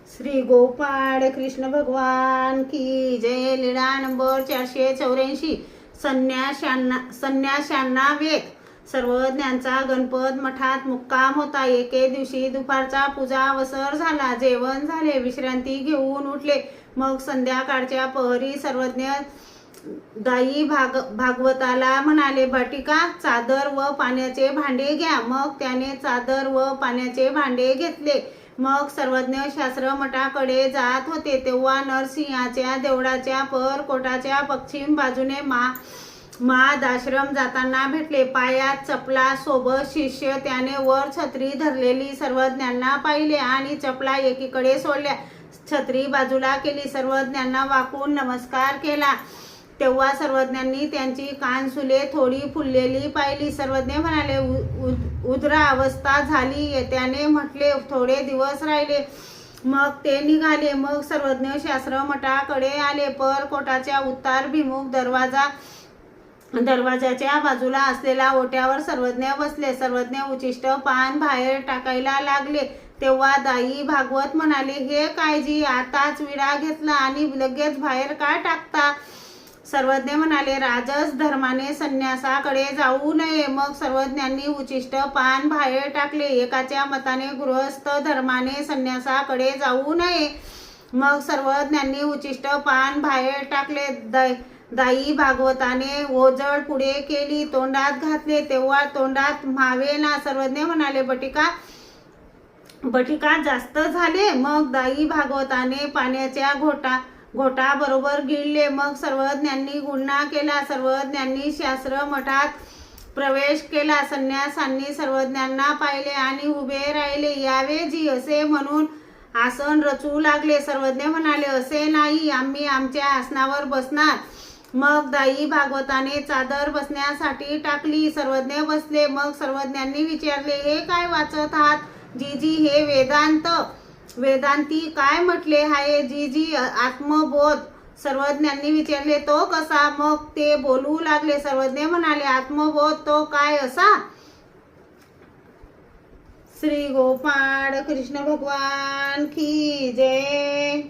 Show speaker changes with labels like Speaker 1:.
Speaker 1: श्री गोपाळ कृष्ण भगवान की जय. लीळा नंबर 484. संन्याशांना वेद. सर्वज्ञांचा गणपत मठात मुक्काम होता. एके दिवशी दुपारचा पूजा अवसर झाला. जेवण झाले. विश्रांती घेऊन उठले. मग संध्याकाळच्या प्रहरी सर्वज्ञ दाई भागवताला म्हणाले, बटिका, चादर व पाण्याचे भांडे घ्या. मग त्याने चादर व पाण्याचे भांडे घेतले. मग सर्वज्ञ शास्त्र मठाकडे जात होते. तेव्हा नरसिंहाच्या देवळाच्या परकोटाच्या पश्चिम बाजूने आश्रम जाताना भेटले. पायात चपला सोबत शिष्य. त्याने वर छत्री धरलेली सर्वज्ञांना पाहिले आणि चपला एकीकडे सोडल्या. छत्री बाजूला केली. सर्वज्ञांना वाकून नमस्कार केला. तेव्हा सर्वज्ञांनी त्यांची कानसुले थोडी फुललेली पाहिली. सर्वज्ञ म्हणाले, उद्रा अवस्था झाली. त्याने म्हटले, थोडे दिवस राहिले. मग ते निघाले. मग सर्वज्ञ शास्त्र मठाकडे आले. परकोटाच्या उत्तराभिमुख दरवाजाच्या बाजूला असलेल्या ओट्यावर सर्वज्ञ बसले. सर्वज्ञ उच्छिष्ट पान बाहेर टाकायला लागले. तेव्हा दाई भागवत म्हणाले, हे काळजी, आताच विडा घेतला आणि लगेच बाहेर का टाकता? सर्वज्ञ म्हणाले, राजस धर्माने संन्यासाकडे जाऊ नये. मग सर्वज्ञांनी उच्छिष्ट पान बाहेर टाकले. एकाच्या मताने गृहस्थ धर्माने संन्यासाकडे जाऊ नये. मग सर्वज्ञांनी उच्छिष्ट पान बाहेर टाकले. दाई भागवताने ओझळ पुढे केली. तोंडात घातले. तेव्हा तोंडात मावेना. सर्वज्ञ म्हणाले, बटिका जास्त झाले. मग दाई भागवताने पाण्याच्या घोटा बरोबर गिळले. मग सर्वज्ञांनी गुन्हा केला. सर्वज्ञांनी शास्त्र मठात प्रवेश केला. संन्यासांनी सर्वज्ञांना पाहिले आणि उभे राहिले. यावे जी असे म्हणून आसन रचू लागले. सर्वज्ञ म्हणाले, असे नाही, आम्ही आमच्या आसनावर बसणार. मग दाई भागवताने चादर बसण्यासाठी टाकली. सर्वज्ञ बसले. मग सर्वज्ञांनी विचारले, हे काय वाचत आहात? जीजी, हे वेदांती काय म्हटले आहे? जीजी, आत्मबोध. सर्वज्ञांनी विचारले, तो कसा? मग ते बोलू लागले. सर्वज्ञ म्हणाले, आत्मबोध तो काय असा? श्री गोपाळ कृष्ण भगवान की जय.